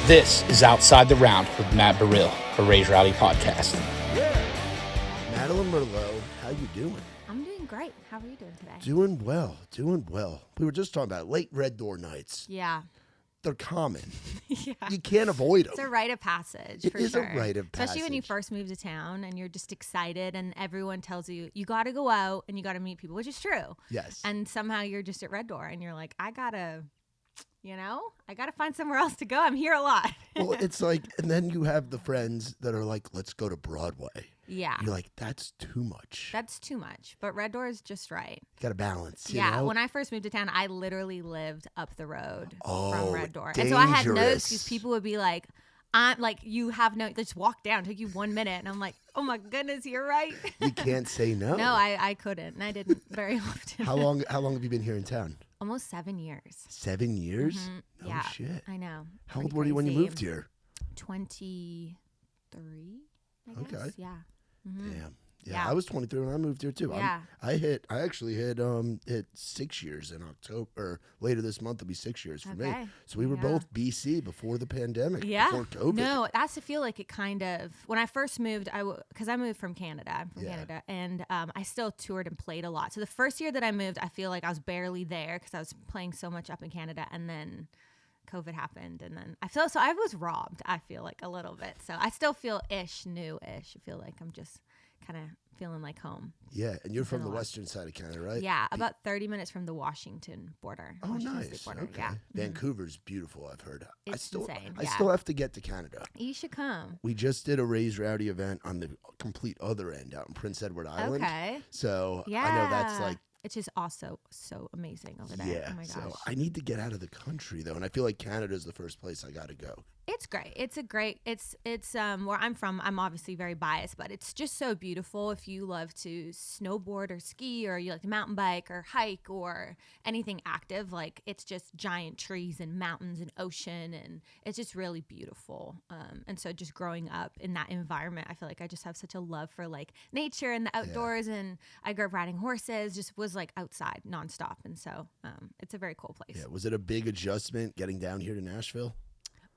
This is Outside the Round with Matt Merlo, a Raise Rowdy podcast. Madeline Merlo, how you doing? I'm doing great. How are you doing today? Doing well. We were just talking about late Red Door nights. Yeah. They're common. Yeah. You can't avoid them. It's a rite of passage, It for is sure. a rite of passage. Especially when you first move to town and you're just excited and everyone tells you, you got to go out and you got to meet people, which is true. Yes. And somehow you're just at Red Door and you're like, I got to find somewhere else to go. I'm here a lot. Well, it's like, and then you have the friends that are like, let's go to Broadway. Yeah. You're like, that's too much. That's too much. But Red Door is just right. You got to balance. Yeah. You know? When I first moved to town, I literally lived up the road Oh, from Red Door. dangerous. And so I had no excuse. People would be like, I'm like, you have no, just walk down, take you 1 minute. And I'm like, oh my goodness, you're right. You can't say no. No, I couldn't. And I didn't very often. How long have you been here in town? Almost 7 years. 7 years? Mhm. No Yeah, shit. I know. How Pretty old were you when you crazy. moved here? 23, I guess. Okay. Yeah. Mhm. Damn. Yeah, Yeah. I was 23 when I moved here too. Yeah. I actually hit 6 years in October, or later this month. It'll be 6 years for me. Okay. So we were Yeah. both BC before the pandemic. Yeah. Before COVID. No, that's to feel like it kind of, when I first moved, because I moved from Canada. I'm from Yeah. Canada. And I still toured and played a lot. So the first year that I moved, I feel like I was barely there because I was playing so much up in Canada. And then COVID happened. And then I was robbed, I feel like a little bit. So I still feel new-ish. I feel like I'm just kind of feeling like home. Yeah, and you're from been a the lot. western side of Canada, right? Yeah, about 30 minutes from the Washington border. Oh, Washington State nice. border. Okay. Yeah. Vancouver's beautiful, I've heard. It's insane, I yeah. still have to get to Canada. You should come. We just did a Raise Rowdy event on the complete other end out in Prince Edward Island. Okay. So Yeah. I know that's like, It's just also so amazing over there. yeah. Oh my gosh. So I need to get out of the country though, and I feel like Canada is the first place I got to go. It's great. It's where I'm from. I'm obviously very biased, but it's just so beautiful. If you love to snowboard or ski, or you like to mountain bike or hike or anything active, like it's just giant trees and mountains and ocean, and it's just really beautiful. And so just growing up in that environment, I feel like I just have such a love for like nature and the outdoors. And I grew up riding horses, just was like outside nonstop. And so it's a very cool place. Yeah. Was it a big adjustment getting down here to Nashville?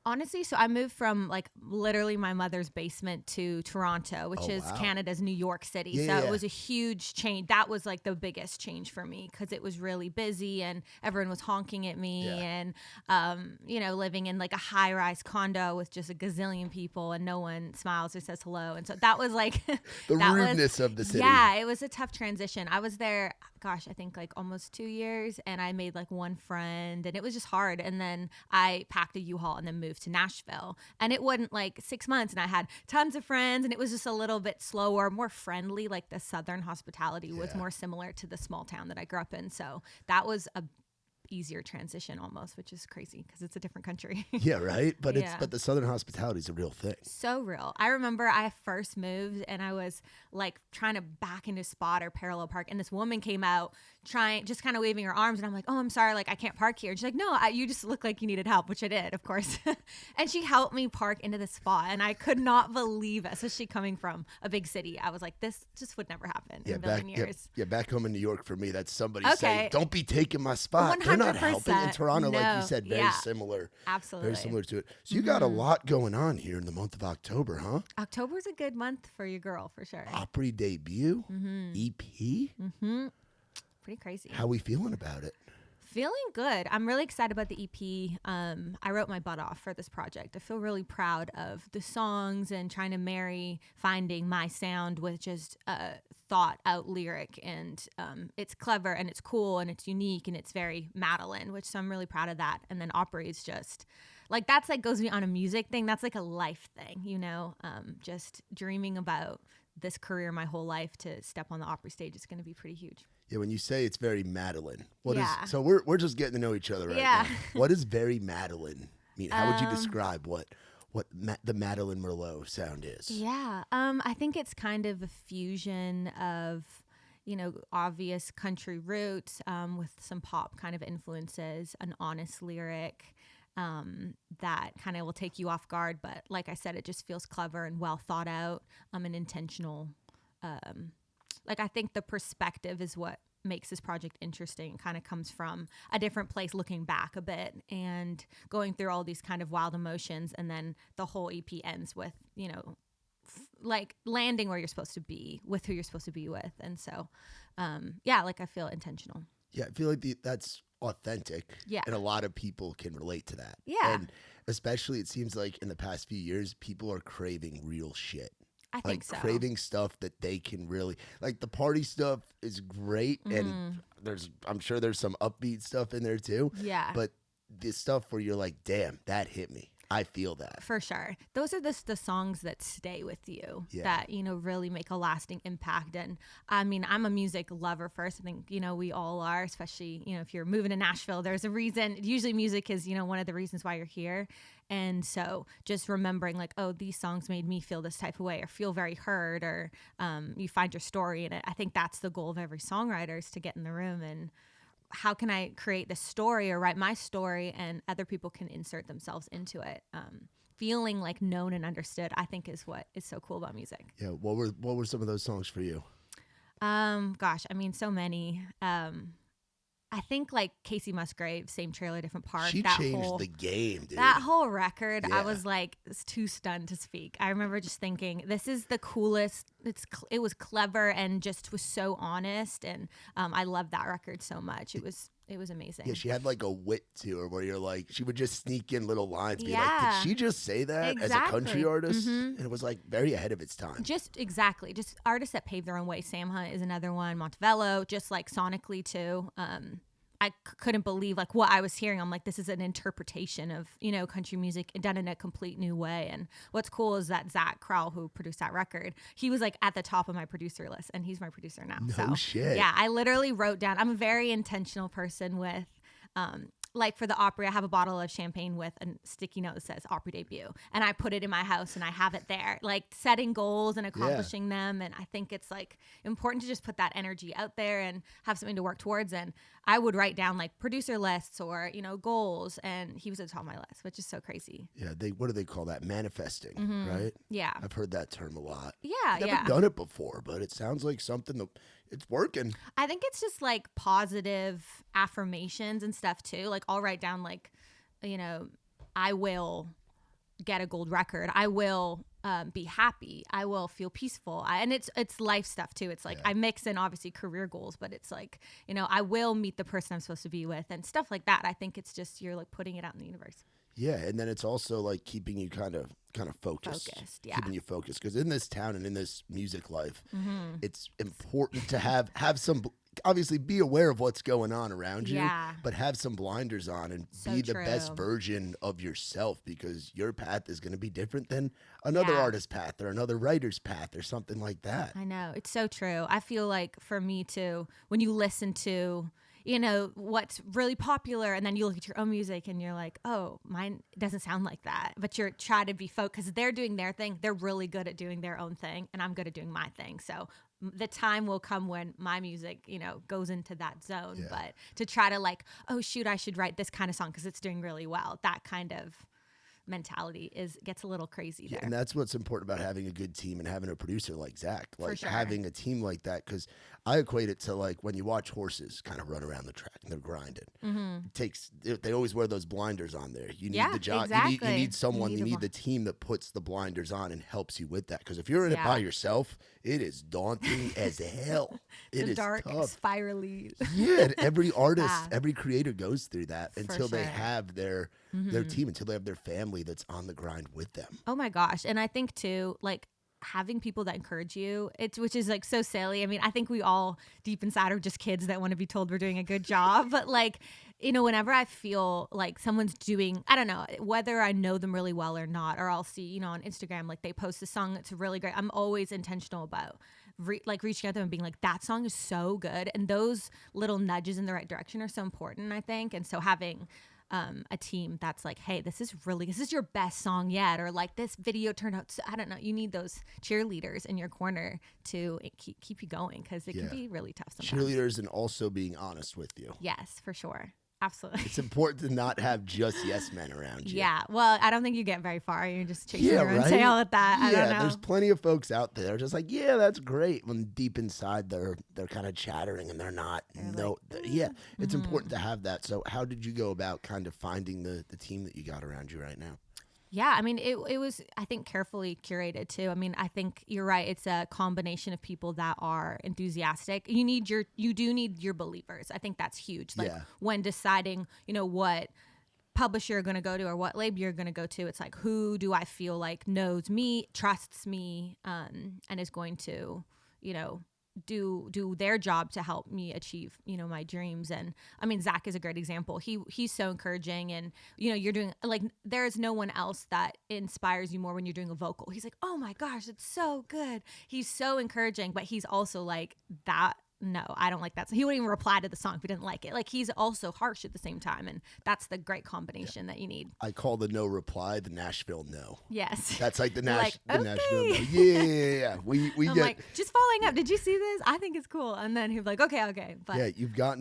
Honestly, so I moved from like literally my mother's basement to Toronto, which is wow. Canada's New York City. Yeah, So yeah. it was a huge change. That was like the biggest change for me because it was really busy and everyone was honking at me and, living in like a high rise condo with just a gazillion people and no one smiles or says hello. And so that was like The that rudeness of the city. Yeah, it was a tough transition. I was there, gosh, I think like almost 2 years, and I made like one friend and it was just hard. And then I packed a U-Haul and then moved to Nashville, and it wasn't like 6 months and I had tons of friends, and it was just a little bit slower, more friendly. Like the Southern hospitality was more similar to the small town that I grew up in. So that was a easier transition almost, which is crazy because it's a different country. Yeah, right. But Yeah. but the Southern hospitality is a real thing. So real. I remember I first moved and I was like trying to back into spot or parallel park, and this woman came out just kind of waving her arms, and I'm like, oh, I'm sorry, like I can't park here. And she's like, no, you just look like you needed help, which I did, of course. And she helped me park into the spot, and I could not believe it, especially coming from a big city. I was like, this just would never happen in a million years. Back home in New York for me, that's somebody Okay. saying, don't be taking my spot. They're not helping. In 100%. Toronto, like you No. said, very Yeah. similar. Absolutely. Very similar to it. So you got a lot going on here in the month of October, huh? October's a good month for your girl, for sure. Opry debut, EP. Pretty crazy. How we feeling about it? Feeling good. I'm really excited about the EP. I wrote my butt off for this project. I feel really proud of the songs and trying to marry finding my sound with just thought out lyric. And it's clever and it's cool and it's unique and it's very Madeline, so I'm really proud of that. And then Opry is just like, that's like goes beyond a music thing. That's like a life thing, just dreaming about this career my whole life. To step on the Opry stage is going to be pretty huge. Yeah, when you say it's very Madeline, what is? Yeah. So we're just getting to know each other right Yeah. now. What does very Madeline mean? How would you describe what the Madeline Merlo sound is? Yeah, I think it's kind of a fusion of, obvious country roots with some pop kind of influences, an honest lyric that kind of will take you off guard. But like I said, it just feels clever and well thought out and intentional. I think the perspective is what makes this project interesting. It kind of comes from a different place, looking back a bit and going through all these kind of wild emotions. And then the whole EP ends with, you know, like landing where you're supposed to be with who you're supposed to be with. And so, yeah, like I feel intentional. Yeah, I feel like that's authentic. Yeah. And a lot of people can relate to that. Yeah. And especially it seems like in the past few years, people are craving real shit. I think so. Craving stuff that they can really, like the party stuff is great. And I'm sure there's some upbeat stuff in there too. Yeah. But the stuff where you're like, damn, that hit me. I feel that. For sure. Those are the songs that stay with you, that, you know, really make a lasting impact. And I mean, I'm a music lover first. I think, you know, we all are, especially, you know, if you're moving to Nashville, there's a reason. Usually music is, you know, one of the reasons why you're here. And so just remembering like, oh, these songs made me feel this type of way or feel very heard, or you find your story in it. I think that's the goal of every songwriter, is to get in the room and how can I create this story or write my story and other people can insert themselves into it. Feeling like known and understood, I think, is what is so cool about music. Yeah. What were some of those songs for you? Gosh, I mean, so many. I think like Casey Musgrave, Same Trailer, Different Park. She changed the game, dude. That whole record, Yeah. I was like, it's too stunned to speak. I remember just thinking, this is the coolest. It was clever and just was so honest, and I loved that record so much. It was amazing. Yeah, she had like a wit to her where you're like, she would just sneak in little lines, be like, Yeah. did she just say that as a country artist? And it was like very ahead of its time. Just exactly. Just artists that paved their own way. Sam Hunt is another one. Montevello, just like sonically too. I couldn't believe like what I was hearing. I'm like, this is an interpretation of, you know, country music done in a complete new way. And what's cool is that Zach Crowell, who produced that record, he was like at the top of my producer list, and he's my producer now. No shit. Yeah, I literally wrote down, I'm a very intentional person with, like for the Opry, I have a bottle of champagne with a sticky note that says Opry debut. And I put it in my house and I have it there, like setting goals and accomplishing them. And I think it's like important to just put that energy out there and have something to work towards. And I would write down like producer lists or, you know, goals. And he was at the top of my list, which is so crazy. Yeah, what do they call that? Manifesting, right? Yeah. I've heard that term a lot. Yeah, I've never done it before, but it sounds like something that it's working. I think it's just like positive affirmations and stuff too. Like I'll write down like, you know, I will get a gold record. I will be happy. I will feel peaceful. And it's life stuff too. It's like I mix in obviously career goals, but it's like, you know, I will meet the person I'm supposed to be with and stuff like that. I think it's just you're like putting it out in the universe. Yeah, and then it's also like keeping you kind of focused. Yeah. Keeping you focused, because in this town and in this music life, it's important to have some, obviously be aware of what's going on around you, but have some blinders on and be the best version of yourself, because your path is going to be different than another artist's path or another writer's path or something like that. I know. It's so true. I feel like for me too, when you listen to, you know, what's really popular, and then you look at your own music and you're like, oh, mine doesn't sound like that. But you're trying to be focused because they're doing their thing. They're really good at doing their own thing, and I'm good at doing my thing. So the time will come when my music, you know, goes into that zone. Yeah. But to try to like, oh, shoot, I should write this kind of song because it's doing really well. That kind of mentality gets a little crazy there. And that's what's important about having a good team and having a producer like Zach, like sure. having a team like that, because I equate it to like when you watch horses kind of run around the track and they're grinding. They always wear those blinders on there. You need the job. Exactly. You need someone. You need the team that puts the blinders on and helps you with that. Because if you're in it by yourself, it is daunting as hell. It is dark, tough. spirally. Yeah, and every artist, every creator goes through that until they sure. have their team, until they have their family that's on the grind with them. Oh my gosh. And I think too, like having people that encourage you, which is like so silly. I mean, I think we all deep inside are just kids that want to be told we're doing a good job. But like, you know, whenever I feel like someone's doing, I don't know, whether I know them really well or not, or I'll see, you know, on Instagram, like they post a song that's really great. I'm always intentional about reaching out to them and being like, that song is so good. And those little nudges in the right direction are so important, I think. And so having a team that's like, hey, this is your best song yet, or like this video turned out, I don't know, you need those cheerleaders in your corner to keep you going, because it can be really tough sometimes. Cheerleaders, and also being honest with you. Yes, for sure. Absolutely. It's important to not have just yes men around you. Yeah. Well, I don't think you get very far. You're just chasing Yeah, your own right? tail with that. I don't know. There's plenty of folks out there just like, yeah, that's great. When deep inside they're kind of chattering and they're not. It's important to have that. So how did you go about kind of finding the team that you got around you right now? Yeah, I mean, it was, I think, carefully curated too. I mean, I think you're right. It's a combination of people that are enthusiastic. You do need your believers. I think that's huge. Like when deciding, what publisher you're going to go to or what label you're going to go to, it's like, who do I feel like knows me, trusts me, and is going to, do their job to help me achieve, my dreams. And I mean, Zach is a great example. He's so encouraging, and you're doing, like, there's no one else that inspires you more when you're doing a vocal. He's like, oh my gosh, it's so good. He's so encouraging, but he's also like that. No, I don't like that. So he wouldn't even reply to the song if he didn't like it. Like, he's also harsh at the same time, and that's the great combination that you need. I call the no reply the Nashville no. Yes. That's like the Nashville no. Yeah. We I'm get like, just following up. Did you see this? I think it's cool. And then he'd be like, okay. But you've gotten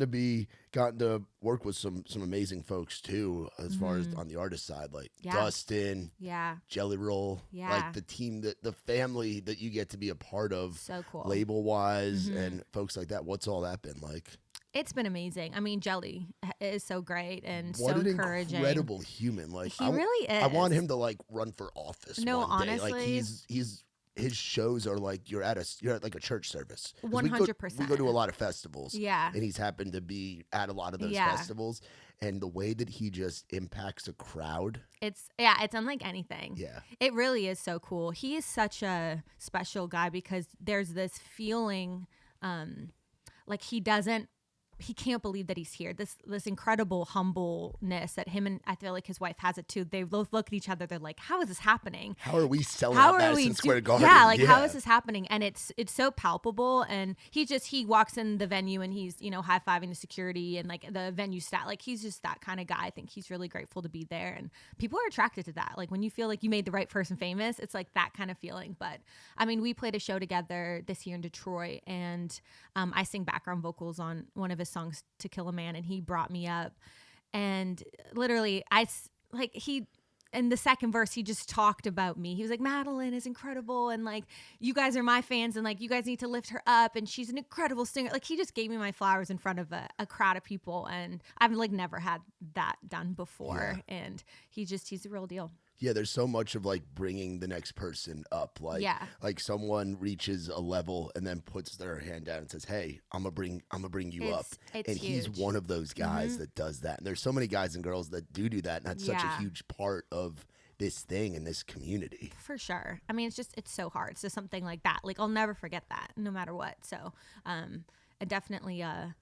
to work with some amazing folks too, as far as on the artist side, like Dustin, Jelly Roll, like the team, the family that you get to be a part of, so cool, label wise, and folks like that. What's all that been like? It's been amazing. I mean, Jelly is so great and what so encouraging. What an incredible human! Like, he really is. I want him to like run for office. No, one day. honestly, like he's. His shows are like you're at like a church service. 100%. We go to a lot of festivals. Yeah. And he's happened to be at a lot of those festivals. And the way that he just impacts a crowd. It's unlike anything. Yeah. It really is so cool. He is such a special guy because there's this feeling like he can't believe that he's here. This incredible humbleness that him and I feel like his wife has it too. They both look at each other. They're like, "How is this happening? How are we selling out Madison Square Garden? Yeah, like how is this happening?" And it's so palpable. And he walks in the venue and he's high fiving the security and like the venue staff. Like he's just that kind of guy. I think he's really grateful to be there, and people are attracted to that. Like when you feel like you made the right person famous, it's like that kind of feeling. But I mean, we played a show together this year in Detroit, and I sing background vocals on one of his songs, To Kill a Man, and he brought me up, and literally in the second verse he just talked about me. He was like, Madeline is incredible, and like you guys are my fans, and like you guys need to lift her up, and she's an incredible singer. Like he just gave me my flowers in front of a crowd of people, and I've like never had that done before. And he's a real deal. Yeah, there's so much of like bringing the next person up. Like someone reaches a level and then puts their hand down and says, "Hey, I'm gonna bring you up." And huge. He's one of those guys that does that. And there's so many guys and girls that do that, and that's such a huge part of this thing and this community. For sure. I mean, it's so hard. So something like that, like I'll never forget that, no matter what. So, definitely a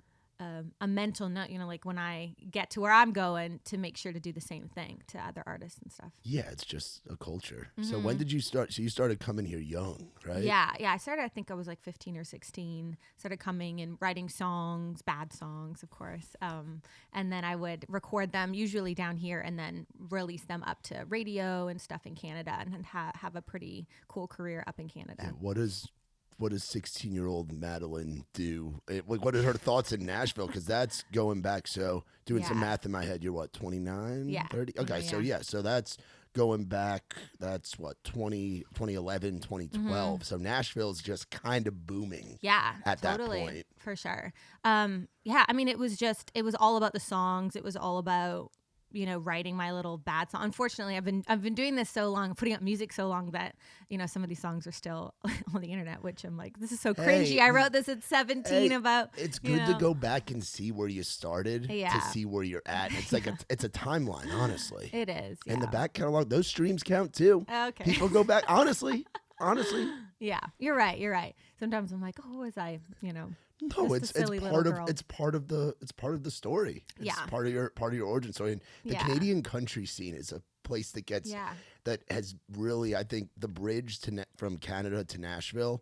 mental note, like when I get to where I'm going, to make sure to do the same thing to other artists and stuff. Yeah, it's just a culture. So when did you start? So you started coming here young, right? Yeah. I started, I think I was like 15 or 16, started coming and writing songs, bad songs, of course. And then I would record them usually down here and then release them up to radio and stuff in Canada, and then have a pretty cool career up in Canada. Yeah, what does 16-year-old Madeline do? What are her thoughts in Nashville? Because that's going back. So doing some math in my head, you're what, 29, 30? Okay, so that's going back. That's what, 2011, 2012. So Nashville's just kind of booming. Yeah, at totally, that point, for sure. I mean, it was all about the songs. It was all about writing my little bad song. Unfortunately, I've been doing this so long, putting up music so long that, some of these songs are still on the internet, which I'm like, this is so cringy. I wrote this at 17 about. It's good to go back and see where you started to see where you're at. It's like it's a timeline, honestly. It is. Yeah. And the back catalog, those streams count too. Okay. People go back, honestly. Yeah, you're right. Sometimes I'm like, oh, was I, No, it's part of the story. It's part of your origin story. And the Canadian country scene is a place that gets that has really, I think, the bridge from Canada to Nashville.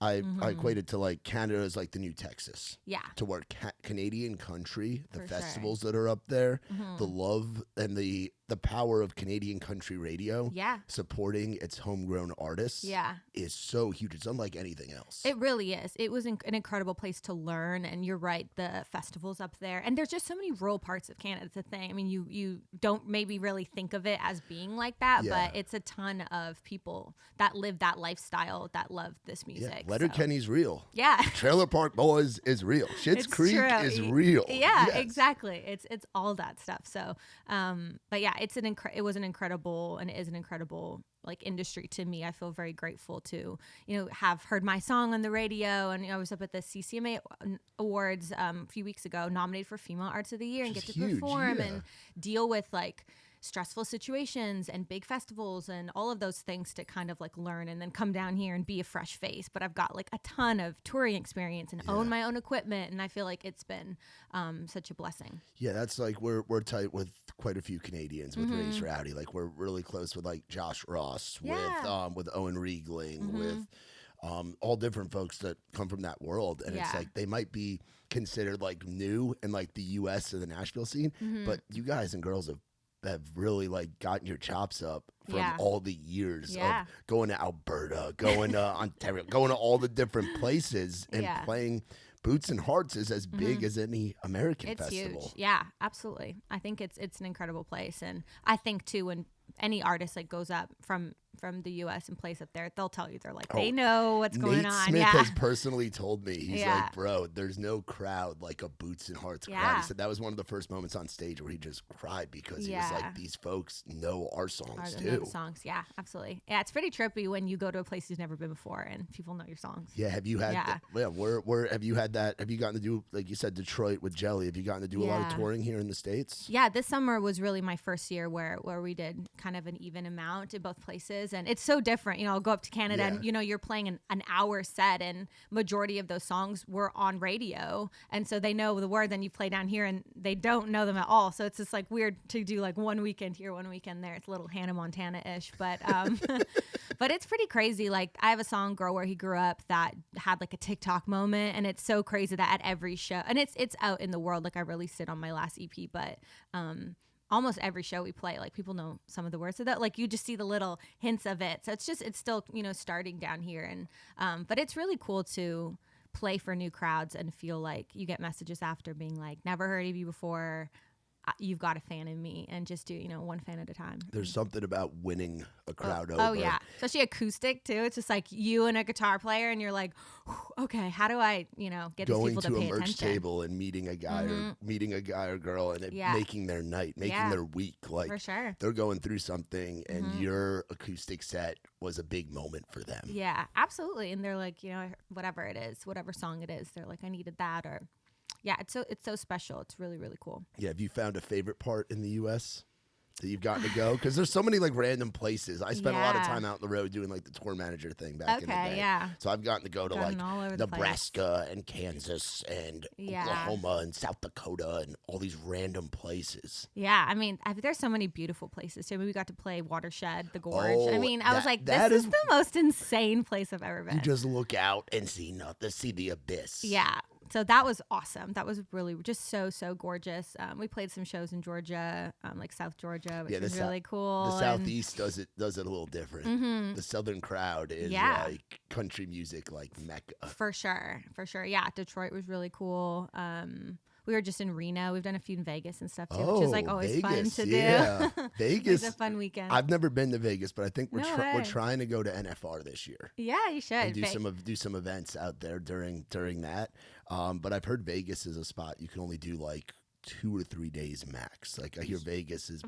I equate it to like Canada is like the new Texas. Yeah. To where Canadian country, the festivals that are up there, the love and the the power of Canadian country radio. Yeah. Supporting its homegrown artists. Yeah. Is so huge. It's unlike anything else. It really is. It was an incredible place to learn, and you're right, the festivals up there, and there's just so many rural parts of Canada. It's a thing. I mean, you don't maybe really think of it as being like that, but it's a ton of people that live that lifestyle that love this music. Letterkenny's real. Yeah. Trailer Park Boys is real. Schitt's Creek is real. Yeah, exactly. It's all that stuff. So, but yeah, it was an incredible, and it is an incredible like industry to me. I feel very grateful to, have heard my song on the radio, and I was up at the CCMA Awards a few weeks ago, nominated for Female Arts of the Year, and get to perform and deal with like stressful situations and big festivals and all of those things to kind of like learn and then come down here and be a fresh face. But I've got like a ton of touring experience and own my own equipment, and I feel like it's been such a blessing. Yeah, that's like we're tight with quite a few Canadians with Raised Rowdy. Like we're really close with like Josh Ross, with Owen Riegling, with all different folks that come from that world. And it's like they might be considered like new in like the US or the Nashville scene, but you guys and girls have really like gotten your chops up from all the years of going to Alberta, going to Ontario, going to all the different places and playing. Boots and Hearts is as big as any American festival. It's huge. Yeah, absolutely. I think it's an incredible place, and I think too when any artist like goes up from the U.S. and plays up there, they'll tell you, they're like, they know what's going on. Smith has personally told me, he's like, bro, there's no crowd like a Boots and Hearts crowd. He said that was one of the first moments on stage where he just cried because he was like, these folks know our songs too. Know songs, yeah, absolutely. Yeah, it's pretty trippy when you go to a place you've never been before and people know your songs. Yeah, have you had? Where have you had that? Have you gotten to do, like you said, Detroit with Jelly? Have you gotten to do a lot of touring here in the States? Yeah, this summer was really my first year where we did kind of an even amount in both places, and it's so different. I'll go up to Canada and you're playing an hour set, and majority of those songs were on radio, and so they know the word. Then you play down here and they don't know them at all, so it's just like weird to do like one weekend here, one weekend there. It's a little Hannah Montana-ish, but but it's pretty crazy. Like I have a song, Girl Where He Grew Up, that had like a TikTok moment, and it's so crazy that at every show, and it's out in the world, like I released it on my last EP, but almost every show we play, like people know some of the words, so that like you just see the little hints of it. So it's still starting down here, and but it's really cool to play for new crowds and feel like you get messages after being like, never heard of you before, you've got a fan in me, and just do one fan at a time. There's something about winning a crowd over. Oh yeah, especially acoustic too. It's just like you and a guitar player, and you're like, okay, how do I get these people to pay attention? Going to a merch table and meeting a guy or girl, and making their night, making their week. Like for sure, they're going through something, and your acoustic set was a big moment for them. Yeah, absolutely. And they're like, whatever it is, whatever song it is, they're like, I needed that, or. Yeah, it's so special. It's really, really cool. Yeah, have you found a favorite part in the U.S. that you've gotten to go? Because there's so many like random places. I spent a lot of time out on the road doing like the tour manager thing back in the day. Yeah. So I've gotten to go to like Nebraska and Kansas and Oklahoma and South Dakota and all these random places. Yeah, I mean, there's so many beautiful places too. We got to play Watershed, the Gorge. I mean, I was like, this is the most insane place I've ever been. You just look out and see the abyss. Yeah. So that was awesome. That was really just so gorgeous. We played some shows in Georgia, like South Georgia, which was really cool. The Southeast does it a little different. The Southern crowd is like country music, like Mecca. For sure. Yeah, Detroit was really cool. We were just in Reno. We've done a few in Vegas and stuff too, which is like always Vegas, fun to do. Vegas, it's a fun weekend. I've never been to Vegas, but I think we're trying to go to NFR this year. Yeah, you should. And do some events out there during that. But I've heard Vegas is a spot you can only do like 2 or 3 days max. Like I hear Vegas is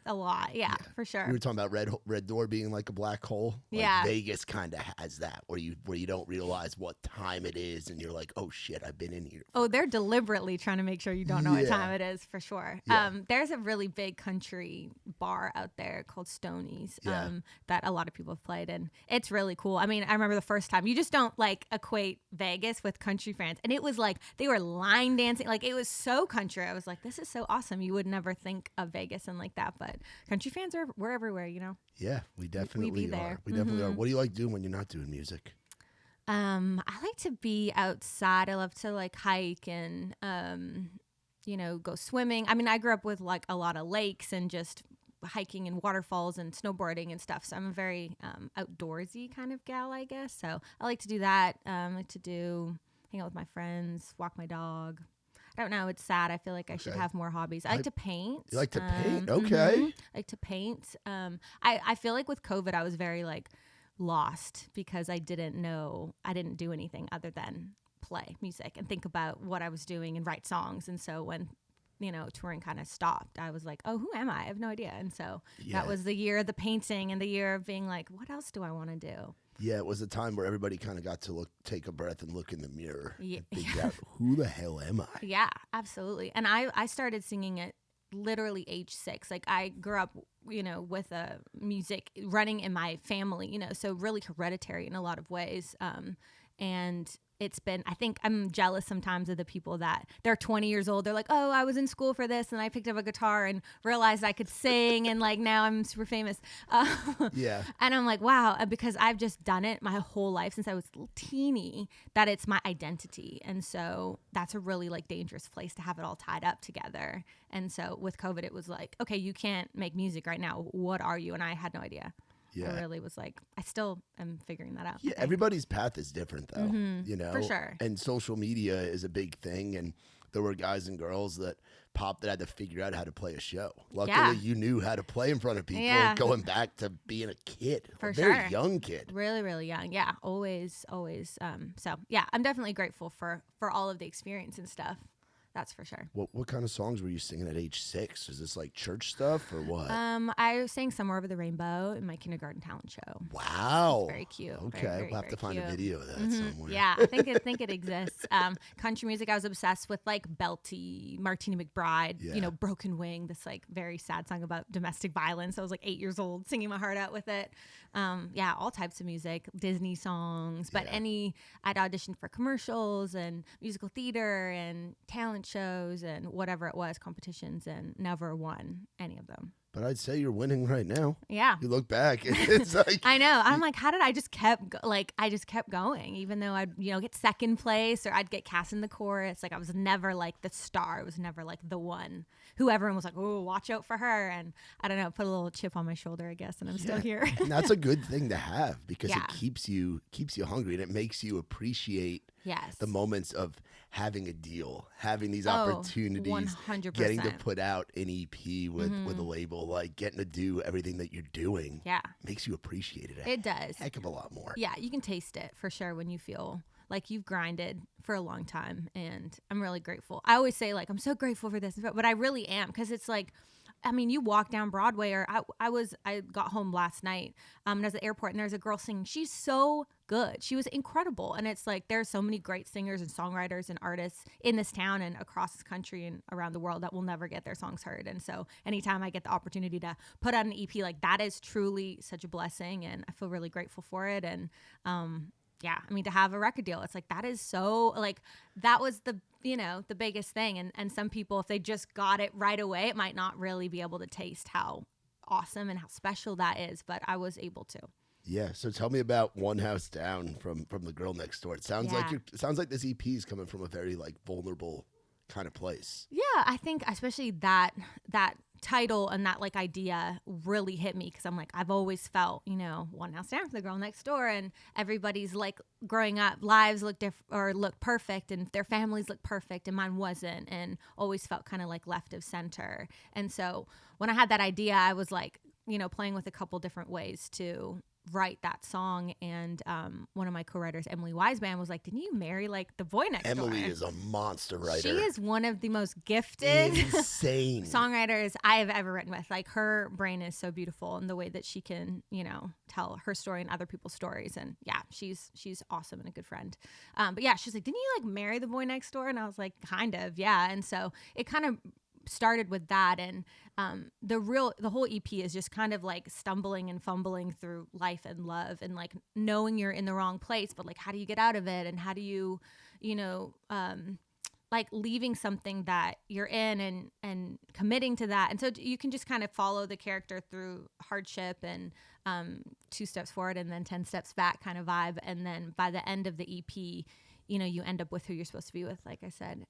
a lot. Yeah, for sure. We were talking about Red Door being like a black hole. Like Vegas kind of has that where you don't realize what time it is, and you're like, oh shit, I've been in here. Oh, they're deliberately trying to make sure you don't know what time it is, for sure. Yeah. There's a really big country bar out there called Stoney's that a lot of people have played, and it's really cool. I mean, I remember the first time, you just don't like equate Vegas with country fans, and it was like they were line dancing, like it was so country. I was like, this is so awesome. You would never think of Vegas and like that, but country fans we're everywhere, Yeah, we definitely are. We definitely are. What do you like doing when you're not doing music? I like to be outside. I love to like hike and go swimming. I mean, I grew up with like a lot of lakes and just hiking and waterfalls and snowboarding and stuff. So I'm a very outdoorsy kind of gal, I guess. So I like to do that. I like to hang out with my friends, walk my dog. I don't know. It's sad. I feel like I should have more hobbies. I like to paint. You like to paint? Okay. I like to paint. I feel like with COVID, I was very like lost because I didn't do anything other than play music and think about what I was doing and write songs. And so when touring kind of stopped, I was like, oh, who am I? I have no idea. And so that was the year of the painting and the year of being like, what else do I want to do? Yeah, it was a time where everybody kind of got to take a breath and look in the mirror and figure out, who the hell am I? Yeah, absolutely. And I started singing at literally age 6. Like I grew up, with a music running in my family, so really hereditary in a lot of ways. And it's been, I think I'm jealous sometimes of the people that they're 20 years old. They're like, oh, I was in school for this and I picked up a guitar and realized I could sing and like now I'm super famous. Yeah. And I'm like, wow, because I've just done it my whole life since I was teeny, that it's my identity. And so that's a really like dangerous place to have it all tied up together. And so with COVID, it was like, okay, you can't make music right now. What are you? And I had no idea. Yeah. I really was like, I still am figuring that out. Yeah, everybody's path is different though, For sure. And social media is a big thing. And there were guys and girls that had to figure out how to play a show. Luckily, you knew how to play in front of people going back to being a kid. A very young kid. Really, really young. Yeah, always. So, yeah, I'm definitely grateful for all of the experience and stuff. That's for sure. What kind of songs were you singing at age 6? Is this like church stuff or what? I sang Somewhere Over the Rainbow in my kindergarten talent show. Wow. Very cute. Okay, very, we'll have to find a video of that somewhere. Yeah, I think it exists. Country music, I was obsessed with like belty, Martina McBride, Broken Wing, this like very sad song about domestic violence. I was like 8 years old singing my heart out with it. All types of music, Disney songs, but I'd auditioned for commercials and musical theater and talent shows and whatever it was, competitions, and never won any of them. But I'd say you're winning right now. Yeah. You look back, it's like I know. I'm like, how did I just kept going, even though I'd get second place or I'd get cast in the chorus. Like I was never like the star. I was never like the one who everyone was like, oh, watch out for her. And I don't know, put a little chip on my shoulder, I guess, and I'm still here. And that's a good thing to have because it keeps you hungry and it makes you appreciate the moments of having a deal, having these opportunities, 100%. getting to put out an EP with a label, like getting to do everything that you're doing. Yeah. Makes you appreciate it. It does. Heck of a lot more. Yeah, you can taste it for sure when you feel like you've grinded for a long time. And I'm really grateful. I always say like, I'm so grateful for this, but I really am, because it's like, I mean, you walk down Broadway, or I got home last night and I was at the airport and there's a girl singing. She's so good. She was incredible. And it's like, there's so many great singers and songwriters and artists in this town and across this country and around the world that will never get their songs heard. And so anytime I get the opportunity to put out an EP, like that is truly such a blessing. And I feel really grateful for it. And, to have a record deal, it's like, that is so like, that was the biggest thing. And some people, if they just got it right away, it might not really be able to taste how awesome and how special that is. But I was able to. Yeah. So tell me about One House Down from The Girl Next Door. It sounds like this EP is coming from a very like vulnerable kind of place. Yeah, I think especially that title and that like idea really hit me, because I'm like, I've always felt, one house down from the girl next door, and everybody's like growing up lives look perfect and their families look perfect and mine wasn't, and always felt kind of like left of center. And so when I had that idea, I was like, playing with a couple different ways to write that song. And one of my co-writers, Emily Wiseman, was like, didn't you marry like the boy next door? Emily is a monster writer. She is one of the most gifted insane songwriters I have ever written with. Like, her brain is so beautiful, and the way that she can tell her story and other people's stories. And yeah, she's awesome and a good friend. But yeah, she's like, didn't you like marry the boy next door? And I was like, kind of, yeah. And so it kind of started with that, and the whole EP is just kind of like stumbling and fumbling through life and love, and like knowing you're in the wrong place, but like how do you get out of it, and how do you like leaving something that you're in and committing to that. And so you can just kind of follow the character through hardship and 2 steps forward and then 10 steps back kind of vibe, and then by the end of the EP, you end up with who you're supposed to be with, like I said,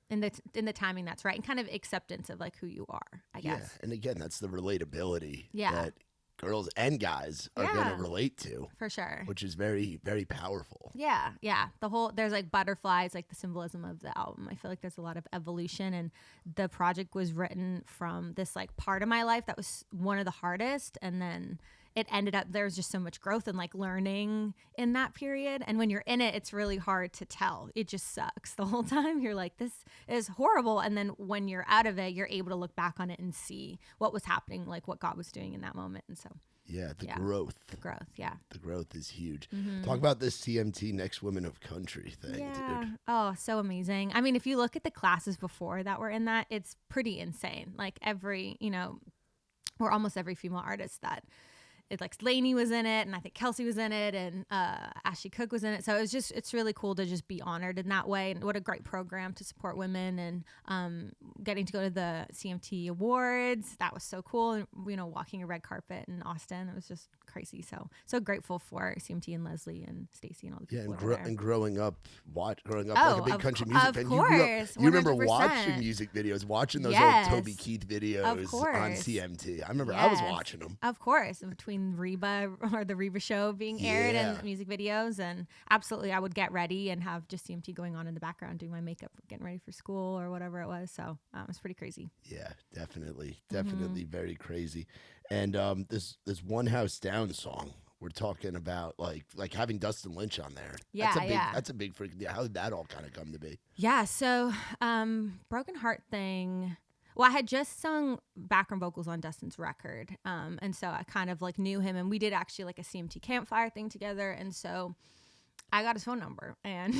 in the timing that's right, and kind of acceptance of like who you are, I guess. Yeah, and again, that's the relatability Yeah. that girls and guys are going to relate to. For sure. Which is very, very powerful. Yeah. There's like butterflies, like the symbolism of the album. I feel like there's a lot of evolution, and the project was written from this like part of my life that was one of the hardest, and then it ended up there's just so much growth and like learning in that period. And when you're in it, it's really hard to tell. It just sucks the whole time. You're like, this is horrible. And then when you're out of it, you're able to look back on it and see what was happening, like what God was doing in that moment. And so the growth. The growth, yeah. The growth is huge. Talk about this CMT Next Women of Country thing, dude. Oh, so amazing. I mean, if you look at the classes before that were in that, it's pretty insane. Like or almost every female artist that it's like Lainey was in it, and I think Kelsey was in it, and Ashley Cook was in it. So it's really cool to just be honored in that way. And what a great program to support women, and getting to go to the CMT Awards. That was so cool. And, walking a red carpet in Austin, it was just crazy. So grateful for CMT and Leslie and Stacy and all the people over there. And growing up like a big country music fan. Of course. You remember watching music videos, watching those old Toby Keith videos on CMT. I remember I was watching them. Of course. Between Reba or the Reba show being aired and music videos, and absolutely I would get ready and have just CMT going on in the background, doing my makeup, getting ready for school or whatever it was. So it's pretty crazy. Yeah, definitely very crazy. And this One House Down song, we're talking about like having Dustin Lynch on there. That's a big freaking deal. How did that all kind of come to be? Yeah, so Broken Heart thing. Well, I had just sung background vocals on Dustin's record, and so I kind of like knew him, and we did actually like a CMT campfire thing together, and so I got his phone number, and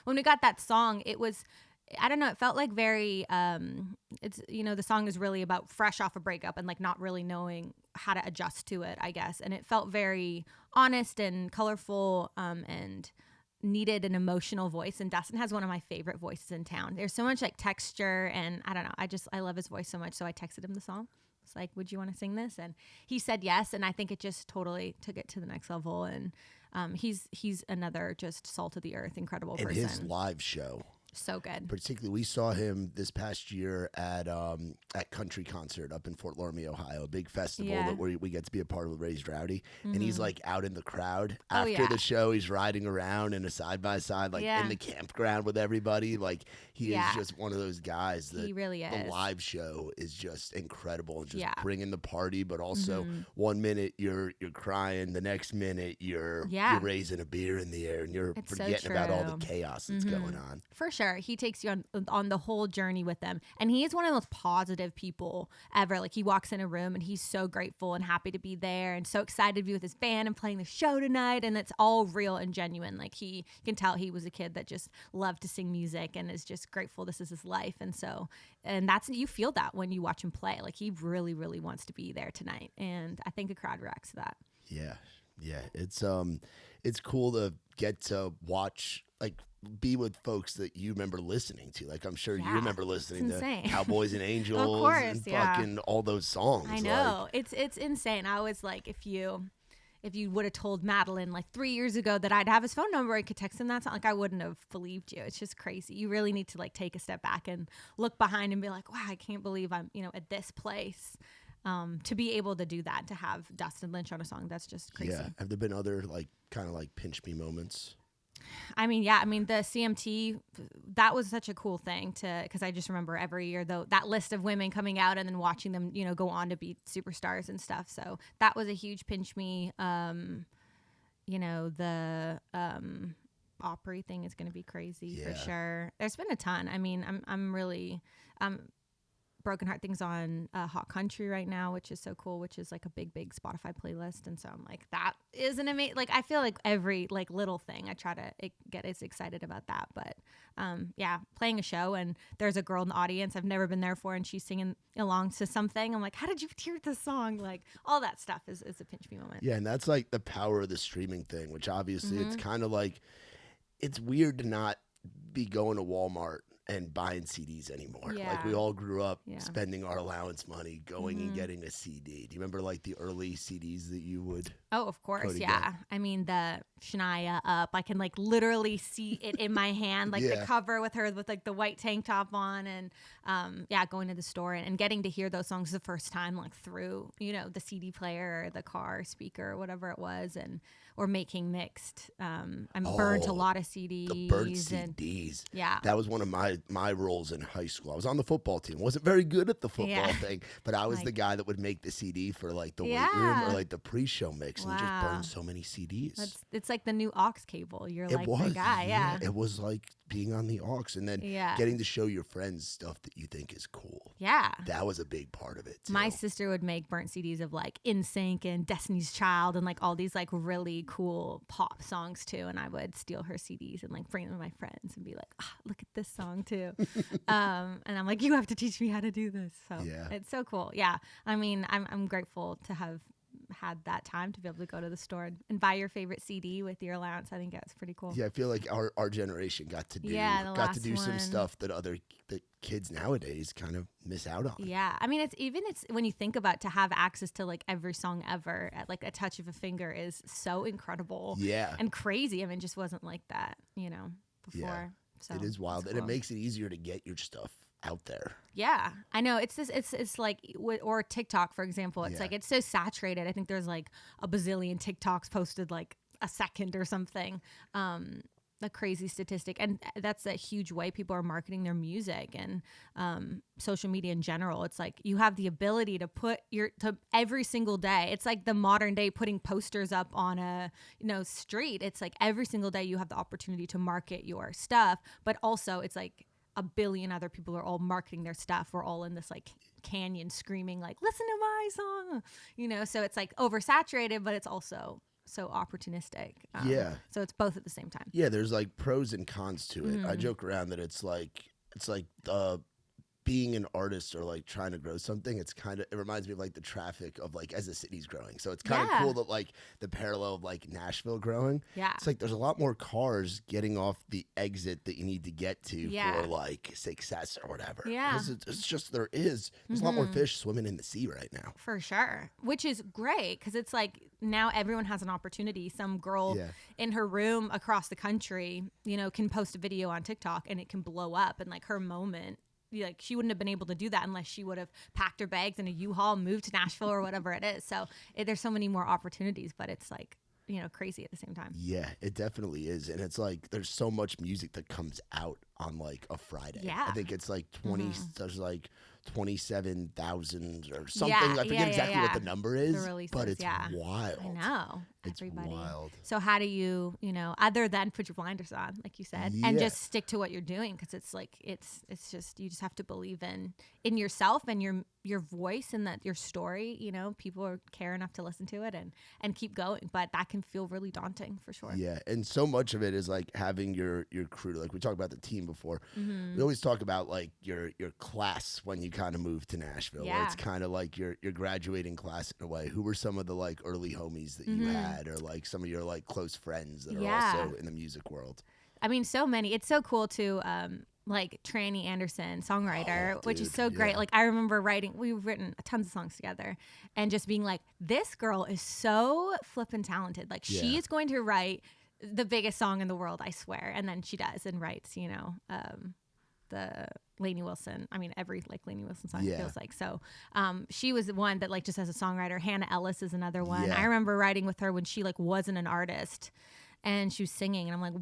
when we got that song, it was, I don't know, it felt like very, it's, the song is really about fresh off a breakup and like not really knowing how to adjust to it, I guess, and it felt very honest and colorful, and needed an emotional voice, and Dustin has one of my favorite voices in town. There's so much like texture, and I don't know, I love his voice so much, so I texted him the song. It's like, would you want to sing this? And he said yes, and I think it just totally took it to the next level, and he's another just salt of the earth, incredible person. And his live show, so good. Particularly, we saw him this past year at Country Concert up in Fort Loramie, Ohio, a big festival that we get to be a part of with Raised Rowdy. And he's like out in the crowd after the show. He's riding around in a side-by-side, like in the campground with everybody. Like he is just one of those guys that he really is. The live show is just incredible, and just bringing the party. But also, one minute you're crying, the next minute you're raising a beer in the air, and you're forgetting about all the chaos that's going on. For sure. He takes you on the whole journey with them. And he is one of the most positive people ever. Like, he walks in a room and he's so grateful and happy to be there and so excited to be with his band and playing the show tonight. And it's all real and genuine. Like, you can tell he was a kid that just loved to sing music and is just grateful this is his life. And you feel that when you watch him play. Like, he really, really wants to be there tonight. And I think the crowd reacts to that. Yeah. Yeah. It's cool to get to watch, like, be with folks that you remember listening to. Like, I'm sure you remember listening to Cowboys and Angels, of course, and fucking all those songs. I know. It's insane. I was like, if you would have told Madeline like 3 years ago that I'd have his phone number, I could text him that song, like, I wouldn't have believed you. It's just crazy. You really need to like take a step back and look behind and be like, wow, I can't believe I'm, at this place. To be able to do that, to have Dustin Lynch on a song, that's just crazy. Yeah. Have there been other like kind of like pinch me moments? I mean, the CMT, that was such a cool thing because I just remember every year though that list of women coming out and then watching them, go on to be superstars and stuff. So that was a huge pinch me. The Opry thing is going to be crazy for sure. There's been a ton. I mean, I'm really, Broken Heart thing's on Hot Country right now, which is so cool, which is like a big Spotify playlist. And so I'm like, that is an amazing, like, I feel like every like little thing I try to get as excited about that. But playing a show and there's a girl in the audience I've never been there for, and she's singing along to something. I'm like, how did you hear this song? Like, all that stuff is a pinch me moment. Yeah. And that's like the power of the streaming thing, which obviously it's kind of like, it's weird to not be going to Walmart and buying CDs anymore. Yeah. Like we all grew up spending our allowance money going and getting a CD. Do you remember like the early CDs that you would? Oh, of course, yeah. I mean, the Shania Up, I can like literally see it in my hand, like the cover with her with like the white tank top on, and going to the store and getting to hear those songs the first time, like through, you know, the CD player or the car speaker or whatever it was, or making mixed. I burnt a lot of CDs. The burnt CDs. Yeah. That was one of my roles in high school. I was on the football team. Wasn't very good at the football thing, but I was the guy that would make the CD for like the weight room or like the pre-show mix. And just burned so many CDs. It's like the new aux cable. You're like was, the guy, yeah. It was like being on the aux and then getting to show your friends stuff that you think is cool. Yeah. That was a big part of it, too. My sister would make burnt CDs of like NSYNC and Destiny's Child and like all these like really cool pop songs too. And I would steal her CDs and like bring them to my friends and be like, look at this song too. And I'm like, you have to teach me how to do this. So it's so cool. Yeah. I mean, I'm grateful to have had that time to be able to go to the store and buy your favorite CD with your allowance. I think that's pretty cool. Yeah, I feel like our generation got to do some stuff that that kids nowadays kind of miss out on. Yeah, I mean, it's when you think about to have access to like every song ever at like a touch of a finger is so incredible. Yeah, and crazy. I mean, it just wasn't like that, you know, before. Yeah. So it is wild, cool. And it makes it easier to get your stuff out there. Yeah, I know. It's like, or TikTok, for example. It's like, it's so saturated. I think there's like a bazillion TikToks posted like a second or something. A crazy statistic. And that's a huge way people are marketing their music and social media in general. It's like you have the ability to put to every single day. It's like the modern day putting posters up on a street. It's like every single day you have the opportunity to market your stuff, but also it's like a billion other people are all marketing their stuff. We're all in this like canyon screaming like, listen to my song, so it's like oversaturated, but it's also so opportunistic. So it's both at the same time. Yeah, there's like pros and cons to it. I joke around that it's like being an artist or like trying to grow something. It reminds me of like the traffic of like as the city's growing. So it's kind of cool that like the parallel of like Nashville growing. Yeah. It's like there's a lot more cars getting off the exit that you need to get to for like success or whatever. Yeah. Because it's just there's a lot more fish swimming in the sea right now. For sure. Which is great because it's like now everyone has an opportunity. Some girl in her room across the country, can post a video on TikTok and it can blow up and like her moment. Like she wouldn't have been able to do that unless she would have packed her bags in a U-Haul, moved to Nashville or whatever it is. So there's so many more opportunities, but it's like, crazy at the same time. Yeah, it definitely is. And it's like there's so much music that comes out on like a Friday. Yeah. I think it's like there's like 27,000 or something. I forget exactly what the number is, but it's wild. I know. It's wild. So how do you, other than put your blinders on, like you said, and just stick to what you're doing? Because it's like, it's just, you just have to believe in yourself and your voice and that your story, people care enough to listen to it and keep going. But that can feel really daunting for sure. Yeah. And so much of it is like having your crew. Like we talked about the team before. We always talk about like your class when you kind of move to Nashville. Where it's kind of like your graduating class in a way. Who were some of the like early homies that you had, or like some of your like close friends that are also in the music world? I mean, so many. It's so cool to like Tranny Anderson, songwriter, which is so great. Like I remember we've written tons of songs together and just being like, this girl is so flippin' talented. Like she is going to write the biggest song in the world, I swear. And then she does and writes, the Lainey Wilson. I mean, every like Lainey Wilson song it feels like. So she was the one that like just as a songwriter. Hannah Ellis is another one. Yeah. I remember writing with her when she like wasn't an artist and she was singing and I'm like,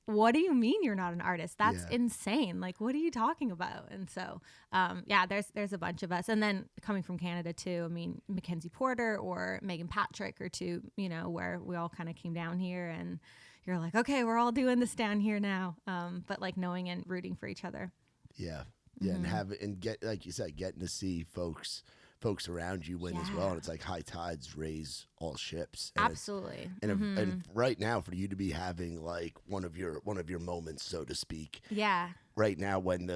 what do you mean you're not an artist? That's insane. Like, what are you talking about? And so, there's a bunch of us. And then coming from Canada too, I mean, Mackenzie Porter or Megan Patrick or two, where we all kind of came down here and you're like, okay, we're all doing this down here now. But like knowing and rooting for each other. Yeah. Yeah. And get, like you said, getting to see folks around you win as well. And it's like high tides raise all ships. And absolutely. And right now for you to be having like one of your moments, so to speak. Yeah. Right now when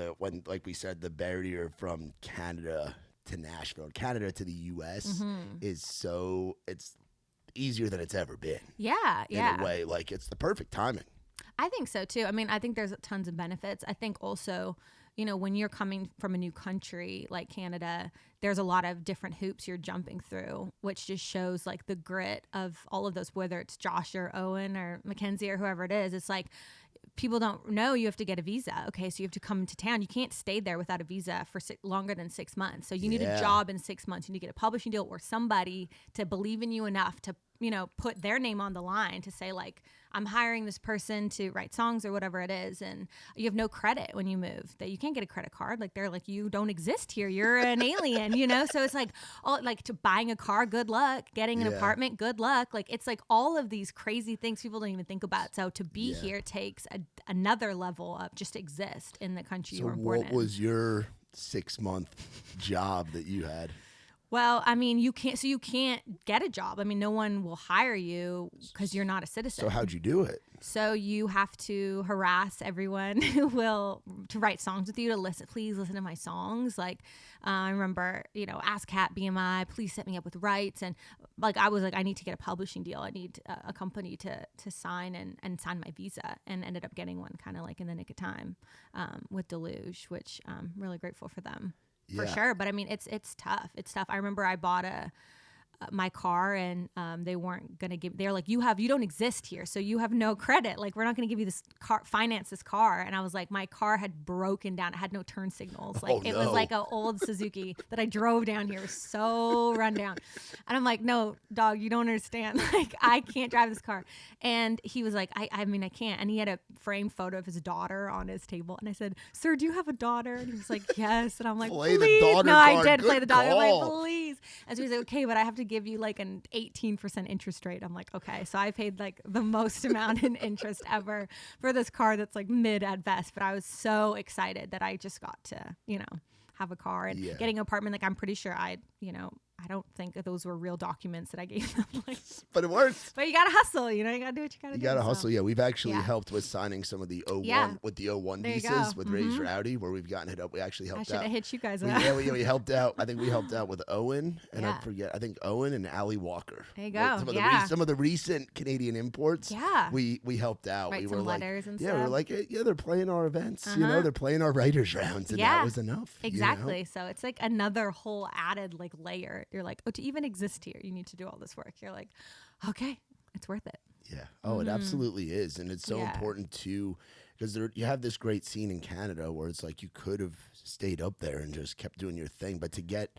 like we said, the barrier from Canada to Nashville, Canada to the US is it's easier than it's ever been. Yeah. In a way, like it's the perfect timing. I think so too. I mean, I think there's tons of benefits. I think also, when you're coming from a new country like Canada, there's a lot of different hoops you're jumping through, which just shows like the grit of all of those, whether it's Josh or Owen or Mackenzie or whoever it is. It's like, people don't know you have to get a visa. Okay, so you have to come to town. You can't stay there without a visa for longer than 6 months. So you need a job in 6 months. You need to get a publishing deal or somebody to believe in you enough to, put their name on the line to say like, I'm hiring this person to write songs or whatever it is. And you have no credit when you move. That you can't get a credit card. Like they're like, you don't exist here. You're an alien, So it's like, to buying a car, good luck. Getting an apartment, good luck. Like it's like all of these crazy things people don't even think about. So to be here takes another level up just to exist in the country you were born in. What was your 6-month job that you had? Well, I mean, you can't get a job. I mean, no one will hire you because you're not a citizen. So how'd you do it? So you have to harass everyone who will to write songs with you, to listen. Please listen to my songs. Like I remember, Ask Cat BMI, please set me up with rights. And like I was like, I need to get a publishing deal. I need a company to sign and sign my visa. And ended up getting one kind of like in the nick of time with Deluge, which I'm really grateful for them. For sure. But I mean, it's tough. It's tough. I remember I bought my car and they weren't going to give, they're like, you don't exist here. So you have no credit. Like, we're not going to give you this car, finance this car. And I was like, my car had broken down. It had no turn signals. Like it was like an old Suzuki that I drove down here. It was so run down. And I'm like, no, dog, you don't understand. Like, I can't drive this car. And he was like, I mean, I can't. And he had a framed photo of his daughter on his table. And I said, sir, do you have a daughter? And he was like, yes. And I'm like, play please. The daughter no, card. I did Good play the daughter. I'm like, call. please. And so he's like, okay, but I have to give you like an 18% interest rate. I'm like, okay. So I paid like the most amount in interest ever for this car that's like mid at best. But I was so excited that I just got to, have a car and getting an apartment. Like, I'm pretty sure I don't think that those were real documents that I gave them. Like, but it works. But you gotta hustle, you gotta do what you gotta do. You gotta hustle. Yeah, we've actually helped with signing some of the 01 with the 01 visas with Raise Rowdy, where we've gotten hit up. We actually helped out. I should have hit you guys up. We helped out. I think we helped out with Owen, and I think Owen and Allie Walker. There you go. Some of the recent Canadian imports. Yeah, we helped out. Write we some were letters and stuff. Yeah, we were like, they're playing our events. They're playing our writers rounds, and that was enough. Exactly. So it's like another whole added like layer. You're like, oh, to even exist here, you need to do all this work. You're like, okay, it's worth it. Yeah. Oh, it absolutely is. And it's so important too, because you have this great scene in Canada where it's like you could have stayed up there and just kept doing your thing, but to get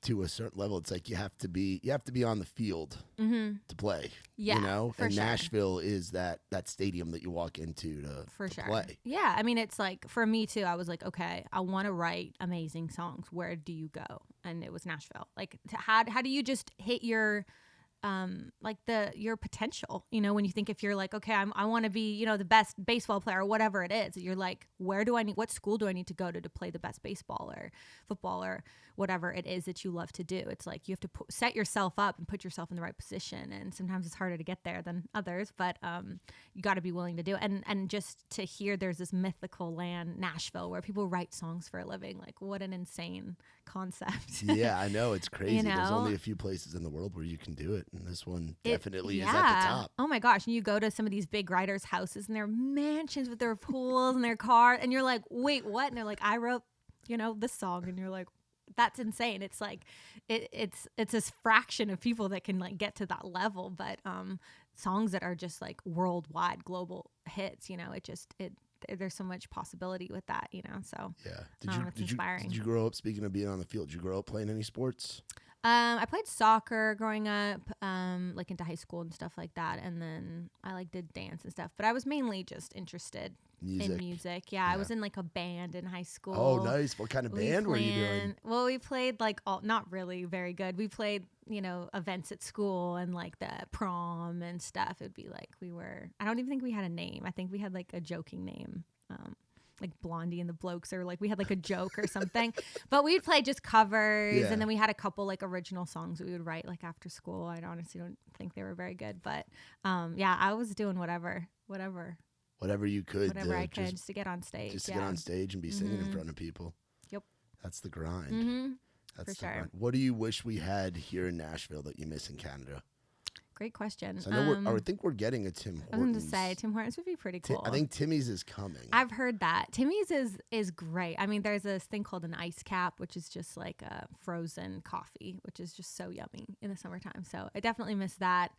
to a certain level, it's like you have to be on the field to play. Yeah, and Nashville is that stadium that you walk into to play. Yeah, I mean, it's like for me too. I was like, okay, I want to write amazing songs. Where do you go? And it was Nashville. Like, how do you just hit your your potential, when you think, if you're like, okay, I want to be, the best baseball player or whatever it is, you're like, what school do I need to go to play the best baseball or football or whatever it is that you love to do? It's like, you have to set yourself up and put yourself in the right position. And sometimes it's harder to get there than others, but you got to be willing to do it. And just to hear there's this mythical land, Nashville, where people write songs for a living. Like, what an insane concept. Yeah, I know. It's crazy. There's only a few places in the world where you can do it. And this one definitely is at the top. Oh my gosh. And you go to some of these big writers' houses and their mansions with their pools and their cars. And you're like, wait, what? And they're like, I wrote, this song. And you're like, that's insane. It's like, it's this fraction of people that can like get to that level. But songs that are just like worldwide global hits, there's so much possibility with that, so yeah. It's inspiring. Did you grow up, speaking of being on the field, did you grow up playing any sports? I played soccer growing up, like into high school and stuff like that. And then I did dance and stuff, but I was mainly just interested in music. Yeah, I was in like a band in high school. Oh, nice. What kind of band were you doing? Well, we played like not really very good. We played, events at school and like the prom and stuff. It'd be like I don't even think we had a name. I think we had like a joking name. Like Blondie and the Blokes, or like we had like a joke or something, but we'd play just covers. And then we had a couple like original songs that we would write like after school. I honestly don't think they were very good, but I was doing whatever you could, whatever I could just to get on stage, to get on stage and be singing in front of people. Yep, that's the grind. That's for the sure. grind. What do you wish we had here in Nashville that you miss in Canada? Great question. So I know I think we're getting a Tim Hortons. I was going to say Tim Hortons would be pretty cool. I think Timmy's is coming. I've heard that. Timmy's is great. I mean, there's this thing called an ice cap, which is just like a frozen coffee, which is just so yummy in the summertime. So I definitely miss that.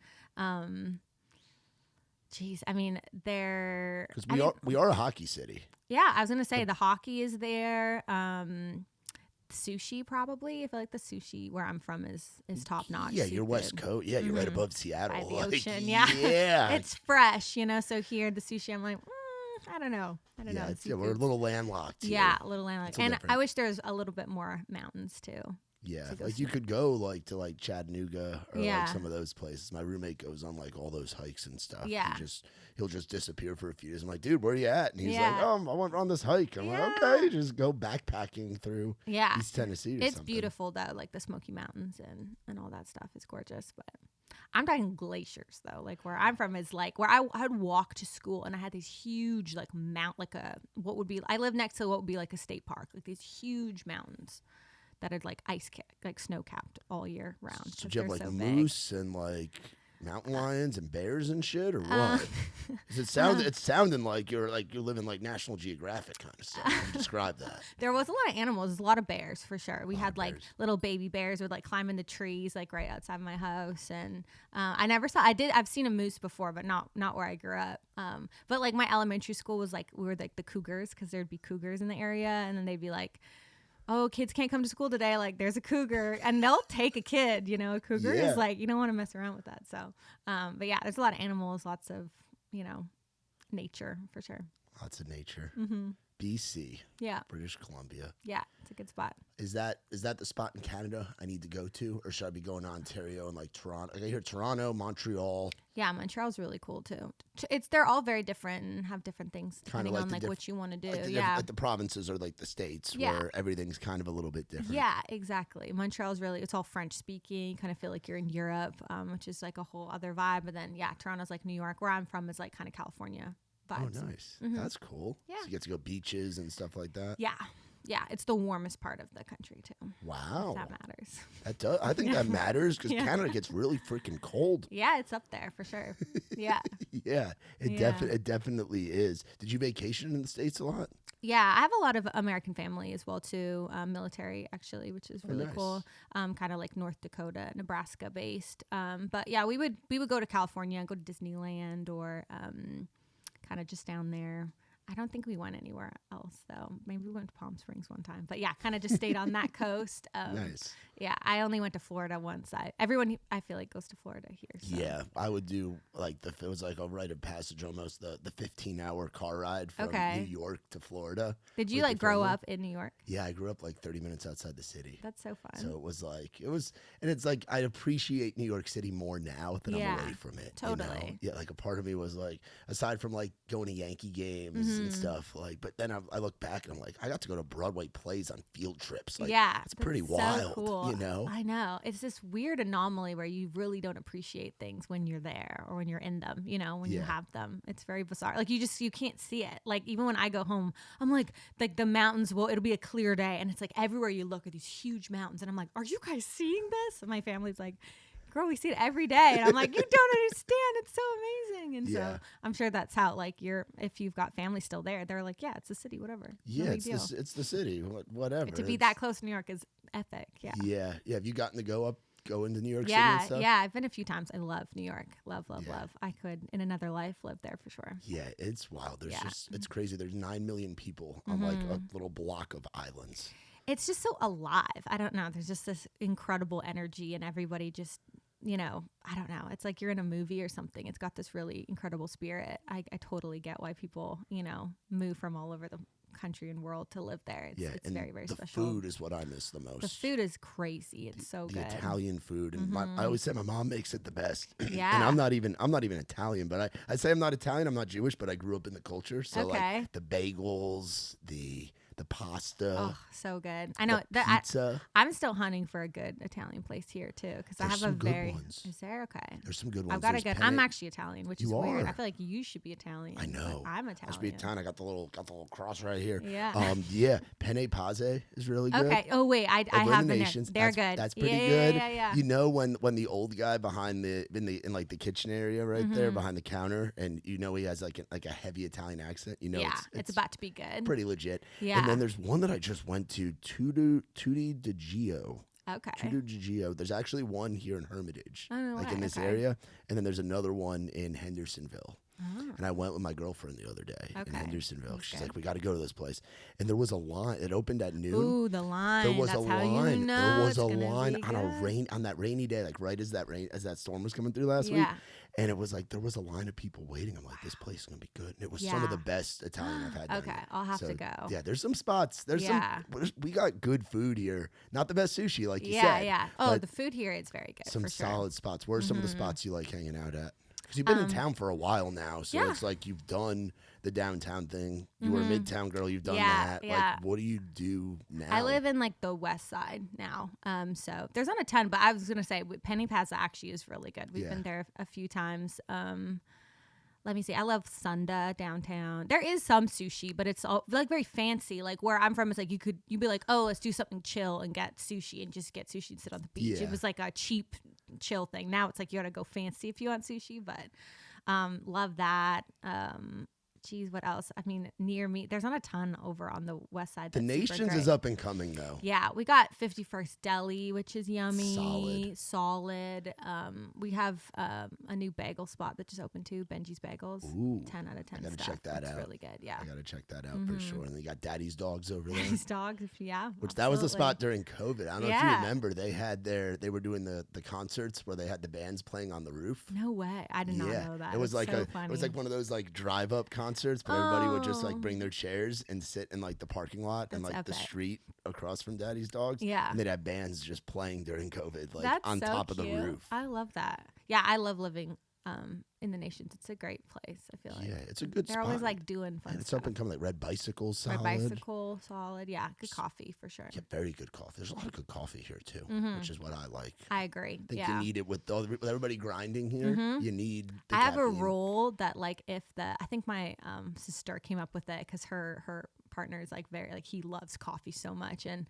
Geez, I mean, because we are a hockey city. Yeah, I was gonna say the hockey is there. Sushi probably. I feel like the sushi where I'm from is top notch. Yeah, you're West Coast. Yeah, you're right above Seattle. By the ocean. Yeah, yeah. It's fresh, So here the sushi, I'm like, I don't know. Yeah, we're a little landlocked. Yeah, a little landlocked, and different. I wish there was a little bit more mountains too. Yeah, like you could go to Chattanooga or like some of those places. My roommate goes on like all those hikes and stuff. Yeah, he'll just disappear for a few days. I'm like, dude, where are you at? And he's like, I went on this hike. I'm like, okay, just go backpacking through East Tennessee. Or it's something. beautiful though, like the Smoky Mountains and all that stuff is gorgeous. But I'm talking glaciers though. Like where I'm from is like where I would walk to school and I had these huge like I live next to what would be like a state park, like these huge mountains that are like snow capped all year round. So do you have like moose and like mountain lions and bears and shit, or what? It's sounding like you're living like National Geographic kind of stuff. You describe that. There was a lot of animals. There's a lot of bears for sure. We had like little baby bears would like climb in the trees like right outside my house, and I've seen a moose before, but not where I grew up. But like my elementary school was like we were like the cougars because there'd be cougars in the area, and then they'd be like, oh, kids can't come to school today. Like, there's a cougar, and they'll take a kid. A cougar is like, you don't want to mess around with that. So, but yeah, there's a lot of animals, lots of, nature for sure. Lots of nature. Mm-hmm. BC. Yeah. British Columbia. Yeah, it's a good spot. Is that the spot in Canada I need to go to, or should I be going to Ontario and like Toronto? I hear Toronto, Montreal. Yeah, Montreal's really cool too. They're all very different and have different things depending on what you want to do. Like the provinces are like the states where everything's kind of a little bit different. Yeah, exactly. Montreal's it's all French speaking. You kind of feel like you're in Europe, which is like a whole other vibe. But then Toronto's like New York. Where I'm from is like kind of California vibes. Oh, nice. Mm-hmm. That's cool. Yeah. So you get to go beaches and stuff like that. Yeah. Yeah, it's the warmest part of the country too. Wow, that matters. That does. I think that matters because Canada gets really freaking cold. Yeah, it's up there for sure. Yeah. It definitely is. Did you vacation in the States a lot? Yeah, I have a lot of American family as well too, military actually, which is really cool. Kind of like North Dakota, Nebraska based. But yeah, we would go to California, go to Disneyland, or kind of just down there. I don't think we went anywhere else though. Maybe we went to Palm Springs one time, but yeah, kind of just stayed on that coast. Nice. Yeah, I only went to Florida once. Everyone I feel like goes to Florida here. So. Yeah, I would do like it was like a rite of passage almost, the 15-hour car ride from New York to Florida. Did you like grow up in New York? Yeah, I grew up like 30 minutes outside the city. That's so fun. So and it's like I appreciate New York City more now that I'm away from it. Totally. Yeah, like a part of me was like, aside from like going to Yankee games and stuff, like, but then I look back and I'm like, I got to go to Broadway plays on field trips. Like, it's pretty wild. Cool. I know. It's this weird anomaly where you really don't appreciate things when you're there or when you're in them, when you have them. It's very bizarre. Like you can't see it. Like even when I go home, I'm like the mountains, it'll be a clear day and it's like everywhere you look are these huge mountains. And I'm like, are you guys seeing this? And my family's like, girl, we see it every day. And I'm like, you don't understand. It's so amazing. And so I'm sure that's how, like, if you've got family still there, they're like, yeah, it's the city, whatever. Yeah, no it's the city, whatever. To be that close to New York is epic. Yeah. Yeah. Yeah. Have you gotten to go into New York City and stuff? Yeah. I've been a few times. I love New York. Love. I could, in another life, live there for sure. Yeah. It's wild. It's crazy. There's 9 million people on like a little block of islands. It's just so alive. I don't know. There's just this incredible energy and everybody just, I don't know. It's like you're in a movie or something. It's got this really incredible spirit. I totally get why people, move from all over the country and world to live there. It's very, very special. The food is what I miss the most. The food is crazy. It's so good. The Italian food. And I always say my mom makes it the best. Yeah. And I'm not even Italian, but I say I'm not Italian. I'm not Jewish, but I grew up in the culture. So like the bagels, the the pasta. Oh, so good. I know the pizza. I'm still hunting for a good Italian place here too, because I have a very. Ones. Is there? Okay. There's some good ones. I've got a good. I'm actually Italian, which is weird. I feel like you should be Italian. I know. I'm Italian. I should be Italian. I got the little cross right here. Yeah. Yeah. Penne pase is really good. Okay. Oh wait, I have been there. They're good. That's pretty good. Yeah. You know when the old guy behind in like the kitchen area right there behind the counter, and you know he has like a heavy Italian accent. You know, it's about to be good. Pretty legit. Yeah. And then there's one that I just went to, Tutti di Gio. Okay. Tutti di Gio. There's actually one here in Hermitage, like in this area, and then there's another one in Hendersonville. Oh. And I went with my girlfriend the other day in Hendersonville. That's She's good. like, we got to go to this place. And there was a line. It opened at noon. Ooh, the line. There was That's a how line. You know there was it's a gonna line be on that rainy day, like right as that storm was coming through last week. And it was like there was a line of people waiting. I'm like, this place is gonna be good. And it was some of the best Italian I've had. Down Okay, here. I'll have to go. Yeah, there's some spots. We got good food here. Not the best sushi, like you said. Yeah. Oh, the food here is very good. Some for sure. solid spots. Where are some of the spots you like hanging out at? Because you've been in town for a while now, so it's like you've done the downtown thing. You were a Midtown girl. You've done that. Yeah. Like, what do you do now? I live in like the west side now, so there's not a ton. But I was gonna say Penny Plaza actually is really good. We've been there a few times. Let me see. I love Sunda downtown. There is some sushi, but it's all like very fancy. Like where I'm from, it's like you'd be like, oh, let's do something chill and get sushi and just get sushi and sit on the beach. Yeah. It was like a cheap, chill thing. Now it's like you gotta go fancy if you want sushi. But love that. Geez, what else? I mean, near me, there's not a ton over on the west side. The Nations is up and coming, though. Yeah, we got 51st Deli, which is yummy. Solid. We have a new bagel spot that just opened too, Benji's Bagels. Ooh, 10 out of 10 I gotta stuff. check that It's out. really good, yeah. I gotta check that out for sure. And then you got Daddy's Dogs over there. Daddy's Dogs, yeah. Which that was the spot during COVID. I don't know if you remember. They were doing the concerts where they had the bands playing on the roof. No way. I did not know that. It was like so funny. It was like one of those like drive up concerts, but everybody would just like bring their chairs and sit in like the parking lot and like the street across from Daddy's Dogs. Yeah. And they'd have bands just playing during COVID, like That's on so top cute. of the roof. I love that. Yeah, I love living in the Nations. It's a great place, I feel like. Yeah, it's a good They're spot. always like doing fun and it's stuff. up and coming, like Red Bicycle, solid. Red Bicycle, solid. Yeah, good coffee for sure. Yeah, very good coffee. There's a lot of good coffee here too, which is what I like. I agree. I think you need it with everybody grinding here. You need the I have a caffeine. rule that like I think my sister came up with it because her partner is like very like he loves coffee so much, and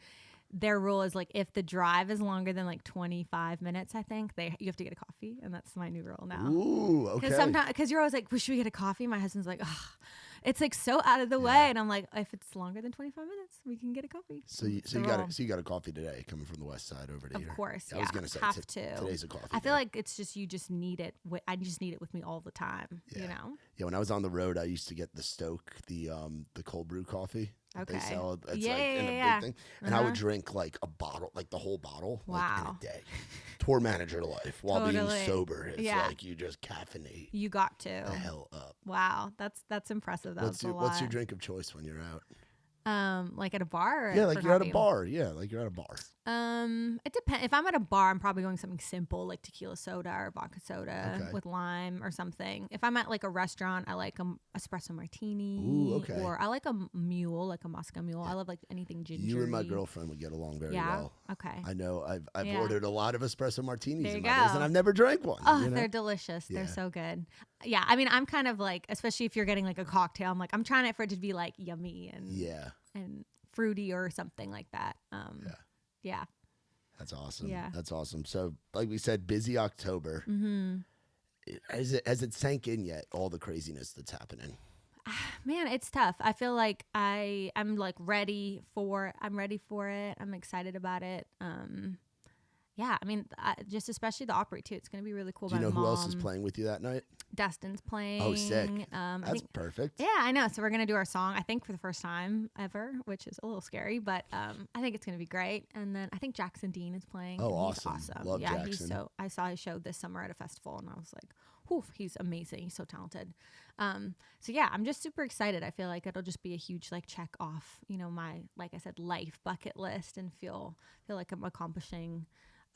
their rule is like if the drive is longer than like 25 minutes, I think you have to get a coffee, and that's my new rule now. Ooh, okay. Because you're always like, well, should we get a coffee? My husband's like, ugh. It's like so out of the way, and I'm like, if it's longer than 25 minutes, we can get a coffee. So you got a coffee today coming from the west side over to here. Of course, I was gonna say today's a coffee. I feel like it's just you just need it. I just need it with me all the time. Yeah. You know. Yeah, when I was on the road, I used to get the Stoke, the cold brew coffee. Okay. They sell it. It's Yeah, like in a yeah. big thing, and I would drink like a bottle, like the whole bottle, like in Wow. a day. Tour manager life while being Totally. sober. It's Yeah. like you just caffeinate You got to. the hell up. Wow, that's impressive. That's a lot. What's your drink of choice when you're out? Like at a bar? Or Yeah, like for you're at a coffee? bar. Yeah, like you're at a bar. It depends. If I'm at a bar, I'm probably going something simple like tequila soda or vodka soda Okay. with lime or something. If I'm at like a restaurant, I like a espresso martini. Ooh, okay. Or I like a mule, like a Moscow mule. I love like anything ginger. You and my girlfriend would get along very well. Okay. I know. I've Yeah. ordered a lot of espresso martinis There in you my days, go. and I've never drank one. Oh, you know? they're delicious. Yeah. They're so good. Yeah, I mean, I'm kind of like, especially if you're getting like a cocktail, I'm like, I'm trying for it to be like yummy and fruity or something like that. Yeah. That's awesome. Yeah. That's awesome. So, like we said, busy October. Mm-hmm. Has it sank in yet? All the craziness that's happening. Man, it's tough. I feel like I'm like ready for it. I'm excited about it. Yeah, I mean, just especially the Opry too. It's gonna be really cool. Do you know who else is playing with you that night? Destin's playing. Oh, sick. I That's think, perfect. yeah, I know. So we're gonna do our song, I think, for the first time ever, which is a little scary, but I think it's gonna be great. And then I think Jackson Dean is playing. Oh, and he's awesome. Love yeah, Jackson. I saw his show this summer at a festival, and I was like, whew, he's amazing. He's so talented. So yeah, I'm just super excited. I feel like it'll just be a huge like check off, my, like I said, life bucket list, and feel like I'm accomplishing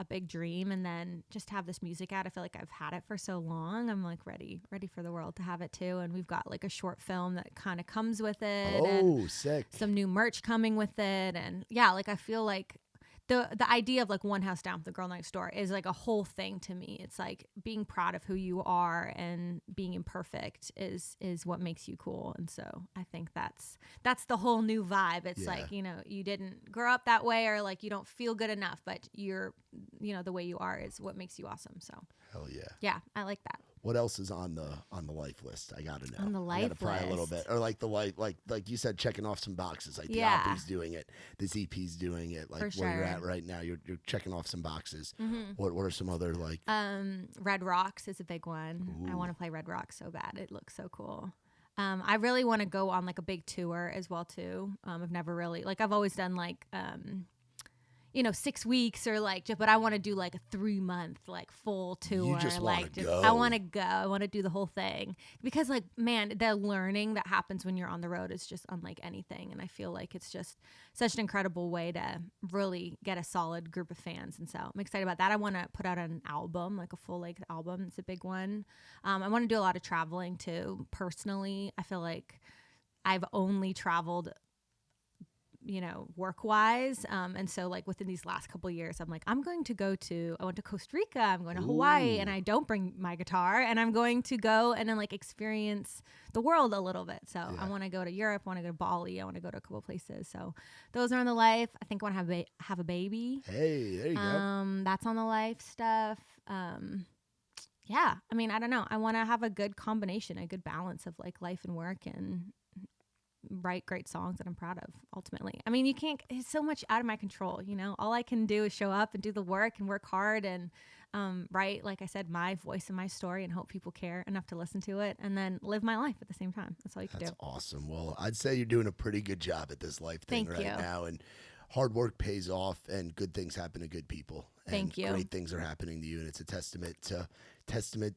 a big dream, and then just have this music out. I feel like I've had it for so long. I'm like ready for the world to have it too. And we've got like a short film that kind of comes with it. Oh, sick. Some new merch coming with it. And yeah, like I feel like the idea of like One House Down with the Girl Next Door is like a whole thing to me. It's like being proud of who you are and being imperfect is what makes you cool. And so I think that's the whole new vibe. It's like, you know, you didn't grow up that way, or like you don't feel good enough, but you're, you know, the way you are is what makes you awesome. So hell yeah. Yeah, I like that. What else is on the life list? I gotta know. On the life list, pry a little bit, or like the life, like you said, checking off some boxes. Like the Opry's doing it, this EP's doing it. Like For where sure. you're at right now, you're checking off some boxes. Mm-hmm. What are some other like? Red Rocks is a big one. Ooh. I want to play Red Rocks so bad. It looks so cool. I really want to go on like a big tour as well too. I've never really, like, I've always done like 6 weeks or like, but I want to do like a 3-month like full tour. You just want to go. I want to go. I want to do the whole thing, because like, man, the learning that happens when you're on the road is just unlike anything. And I feel like it's just such an incredible way to really get a solid group of fans. And so I'm excited about that. I want to put out an album, like a full length album. It's a big one. I want to do a lot of traveling too. Personally, I feel like I've only traveled, you know, work-wise. And so like within these last couple of years, I'm like, I went to Costa Rica, I'm going to Hawaii, and I don't bring my guitar, and I'm going to go and then like experience the world a little bit. So I want to go to Europe, I want to go to Bali, I want to go to a couple of places. So those are on the life. I think I want to have a baby. Hey, there you go. That's on the life stuff. Yeah, I mean, I don't know. I want to have a good combination, a good balance of like life and work, and write great songs that I'm proud of ultimately. I mean, it's so much out of my control, you know. All I can do is show up and do the work and work hard and write, like I said, my voice and my story, and hope people care enough to listen to it, and then live my life at the same time. That's all you can do. That's awesome. Well, I'd say you're doing a pretty good job at this life thing now, and hard work pays off, and good things happen to good people. Thank you. Great things are happening to you, and it's a testament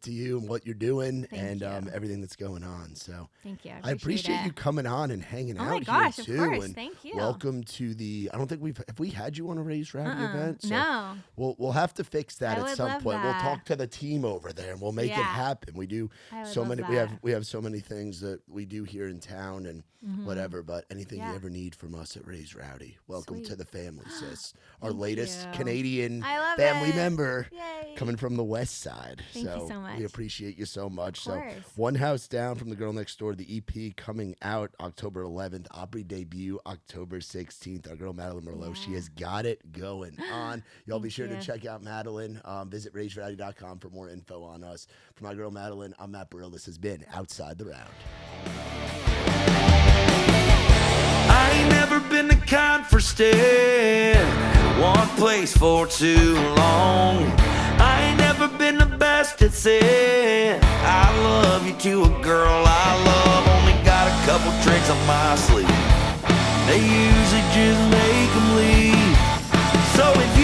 to you and what you're doing and everything that's going on. So thank you. I appreciate you coming on and hanging out gosh, here too. Of course. And thank you. welcome to the. I don't think have we had you on a Raised Rowdy event? So no. We'll have to fix that at some point. That. We'll talk to the team over there and we'll make it happen. We do so many. We have so many things that we do here in town and whatever. But anything you ever need from us at Raised Rowdy, welcome to the family, sis. Our latest Canadian family member coming from the West Side. Thank you so much. We appreciate you so much. Of course. So One House Down from the Girl Next Door, the EP coming out October 11th, Opry debut October 16th. Our girl Madeline Merlo, she has got it going on. Y'all be sure to check out Madeline. Visit raisedrowdy.com for more info on us. For my girl Madeline, I'm Matt Burrill. This has been Outside the Round. I ain't never been the kind for staying in one place for too long. I ain't never been the best at saying I love you to a girl I love. Only got a couple tricks up my sleeve. They usually just make them leave. So if